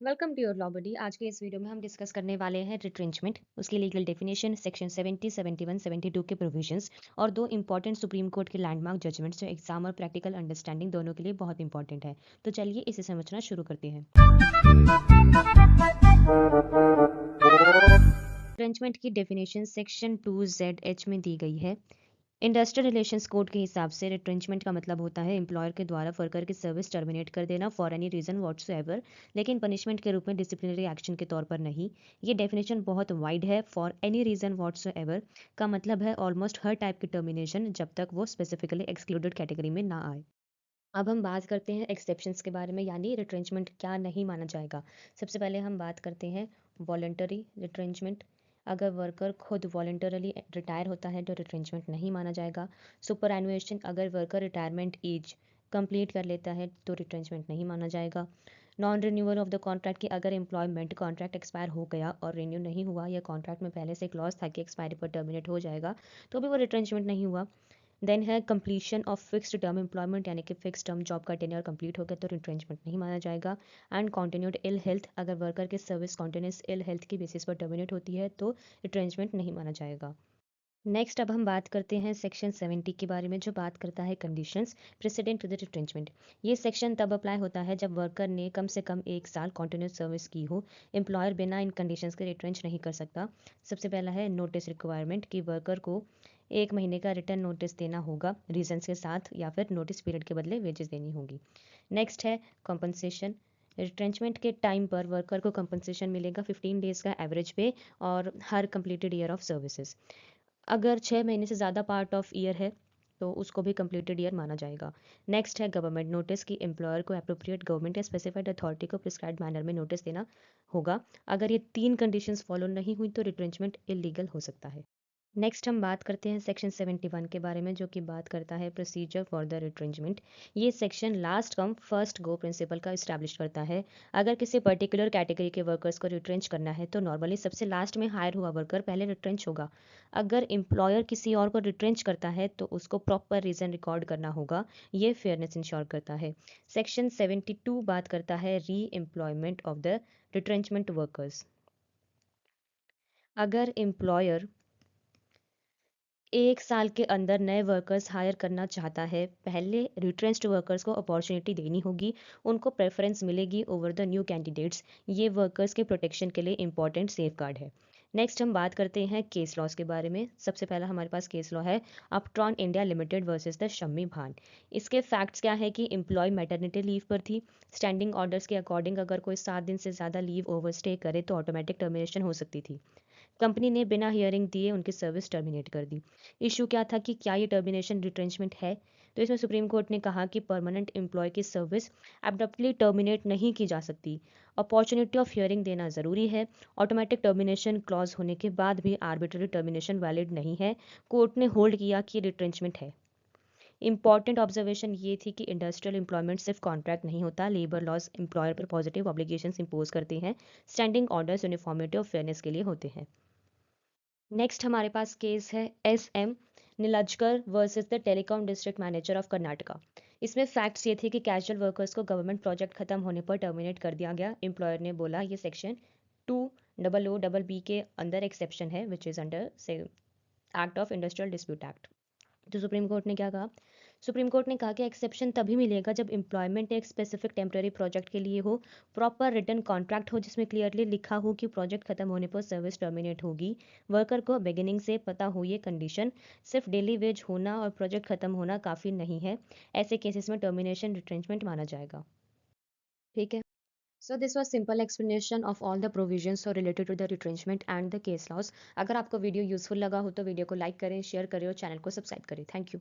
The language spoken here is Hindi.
वेलकम टू योर लॉ बडी। आज के इस वीडियो में हम डिस्कस करने वाले हैं रिट्रेंचमेंट, उसकी लीगल डेफिनेशन, सेक्शन 70, 71, 72 के प्रोविजंस और दो इंपॉर्टेंट सुप्रीम कोर्ट के लैंडमार्क जजमेंट्स जो एग्जाम और प्रैक्टिकल अंडरस्टैंडिंग दोनों के लिए बहुत इंपॉर्टेंट है। तो चलिए इसे समझना शुरू करते हैं। रिट्रेंचमेंट की डेफिनेशन सेक्शन 2ZH में दी गई है। इंडस्ट्रियल रिलेशंस कोड के हिसाब से रिट्रेंचमेंट का मतलब होता है एम्प्लॉयर के द्वारा वर्कर की सर्विस टर्मिनेट कर देना फॉर एनी रीजन व्हाट्सोएवर, लेकिन पनिशमेंट के रूप में डिसिप्लिनरी एक्शन के तौर पर नहीं। ये डेफिनेशन बहुत वाइड है। फॉर एनी रीजन व्हाट्सोएवर का मतलब है ऑलमोस्ट हर टाइप की टर्मिनेशन जब तक वो स्पेसिफिकली एक्सक्लूडेड कैटेगरी में ना आए। अब हम बात करते हैं एक्सेप्शंस के बारे में, यानी रिट्रेंचमेंट क्या नहीं माना जाएगा। सबसे पहले हम बात करते हैं वॉलंटरी रिट्रेंचमेंट। अगर वर्कर खुद वॉलंटरली रिटायर होता है तो रिट्रेंचमेंट नहीं माना जाएगा। सुपर एनुएशन, अगर वर्कर रिटायरमेंट एज कंप्लीट कर लेता है तो रिट्रेंचमेंट नहीं माना जाएगा। Non renewal of the contract, की अगर एम्प्लॉयमेंट कॉन्ट्रैक्ट एक्सपायर हो गया और रिन्यू नहीं हुआ या कॉन्ट्रैक्ट में पहले से क्लॉज था कि एक्सपायरी पर टर्मिनेट हो जाएगा तो भी वो रिट्रेंचमेंट नहीं हुआ। देन है completion of fixed term employment, यानी कि फिक्स टर्म जॉब का टेन्योर कंप्लीट हो गया तो रिट्रेंचमेंट नहीं माना जाएगा। एंड कॉन्टिन्यूड इल हेल्थ, अगर वर्कर की सर्विस कॉन्टिन्यूस इल हेल्थ की बेसिस पर टर्मिनेट होती है तो रिट्रेंचमेंट नहीं माना जाएगा। नेक्स्ट अब हम बात करते हैं सेक्शन 70 के बारे में, जो बात करता है conditions precedent to the retrenchment. ये सेक्शन तब अप्लाई होता है जब वर्कर ने कम से कम 1 साल कॉन्टिन्यूस सर्विस की हो। एम्प्लॉयर बिना इन कंडीशंस के रिट्रेंच नहीं कर सकता। सबसे पहला है नोटिस रिक्वायरमेंट, कि वर्कर को 1 महीने का रिटर्न नोटिस देना होगा रीजंस के साथ, या फिर नोटिस पीरियड के बदले वेजेस देनी होगी। नेक्स्ट है कॉम्पनसेशन। रिट्रेंचमेंट के टाइम पर वर्कर को कंपनसेशन मिलेगा 15 डेज का एवरेज पे और हर कंप्लीटेड ईयर ऑफ सर्विसेज। अगर 6 महीने से ज़्यादा पार्ट ऑफ ईयर है तो उसको भी कंप्लीटेड ईयर माना जाएगा। नेक्स्ट है गवर्नमेंट नोटिस, की एम्प्लॉयर को अप्रोप्रिएट गवर्नमेंट या स्पेसिफाइड अथॉरिटी को प्रिस्क्राइब्ड मैनर में नोटिस देना होगा। अगर ये 3 कंडीशंस फॉलो नहीं हुई तो रिट्रेंचमेंट इलीगल हो सकता है। नेक्स्ट हम बात करते हैं सेक्शन 71 के बारे में, जो कि बात करता है प्रोसीजर फॉर द रिट्रेंचमेंट। ये section last come first go principle का इस्टेब्लिश करता है। अगर किसी पर्टिकुलर कैटेगरी के वर्कर्स को रिट्रेंच करना है तो नॉर्मली सबसे लास्ट में हायर हुआ वर्कर पहले रिट्रेंच होगा। अगर एम्प्लॉयर किसी और को रिट्रेंच करता है तो उसको प्रॉपर रीज़न रिकॉर्ड करना होगा। ये फेयरनेस इंश्योर करता है। सेक्शन 72 बात करता है री employment of the retrenchment workers. अगर एम्प्लॉयर 1 साल के अंदर नए वर्कर्स हायर करना चाहता है, पहले रिट्रेंच्ड वर्कर्स को अपॉर्चुनिटी देनी होगी, उनको प्रेफरेंस मिलेगी ओवर द न्यू कैंडिडेट्स। ये वर्कर्स के प्रोटेक्शन के लिए इंपॉर्टेंट सेफ गार्ड है। नेक्स्ट हम बात करते हैं केस लॉस के बारे में। सबसे पहला हमारे पास केस लॉ है Uptron India limited versus the Shammi भान। इसके फैक्ट्स क्या है कि एम्प्लॉय मैटरनिटी लीव पर थी। स्टैंडिंग ऑर्डर्स के अकॉर्डिंग अगर कोई 7 दिन से ज़्यादा लीव ओवरस्टे करे तो ऑटोमेटिक टर्मिनेशन हो सकती थी। कंपनी ने बिना हियरिंग दिए उनकी सर्विस टर्मिनेट कर दी। इशू क्या था कि क्या ये टर्मिनेशन रिट्रेंचमेंट है? तो इसमें सुप्रीम कोर्ट ने कहा कि परमानेंट एम्प्लॉय की सर्विस एब्रप्टली टर्मिनेट नहीं की जा सकती। अपॉर्चुनिटी ऑफ हियरिंग देना ज़रूरी है। ऑटोमेटिक टर्मिनेशन क्लॉज होने के बाद भी आर्बिट्ररी टर्मिनेशन वैलिड नहीं है। कोर्ट ने होल्ड किया कि रिट्रेंचमेंट है। इंपॉर्टेंट ऑब्जर्वेशन ये थी कि इंडस्ट्रियल एम्प्लॉयमेंट सिर्फ कॉन्ट्रैक्ट नहीं होता, लेबर लॉज एम्प्लॉयर पर पॉजिटिव ऑब्लिगेशंस इंपोज करते हैं। स्टैंडिंग ऑर्डर्स यूनिफॉर्मिटी और फेयरनेस के लिए होते हैं। नेक्स्ट हमारे पास केस है SM Nilajkar versus the telecom district manager of Karnataka. इसमें फैक्ट्स ये थे कि कैजुअल वर्कर्स को गवर्नमेंट प्रोजेक्ट खत्म होने पर टर्मिनेट कर दिया गया। एम्प्लॉयर ने बोला ये सेक्शन 2OOB के अंदर एक्सेप्शन है, which is under act of industrial dispute act. तो सुप्रीम कोर्ट ने क्या कहा? सुप्रीम कोर्ट ने कहा कि एक्सेप्शन तभी मिलेगा जब एम्प्लॉयमेंट एक स्पेसिफिक टेम्प्रेरी प्रोजेक्ट के लिए हो, प्रॉपर रिटर्न कॉन्ट्रैक्ट हो जिसमें क्लियरली लिखा हो कि प्रोजेक्ट खत्म होने पर सर्विस टर्मिनेट होगी, वर्कर को बिगिनिंग से पता हो ये कंडीशन। सिर्फ डेली वेज होना और प्रोजेक्ट खत्म होना काफ़ी नहीं है। ऐसे केसेस में टर्मिनेशन रिट्रेंचमेंट माना जाएगा। ठीक है। So this was simple explanation of all the provisions so related to the retrenchment and the case laws. अगर आपको वीडियो यूजफुल लगा हो तो वीडियो को लाइक करें, शेयर करें और चैनल को सब्सक्राइब करें। Thank you.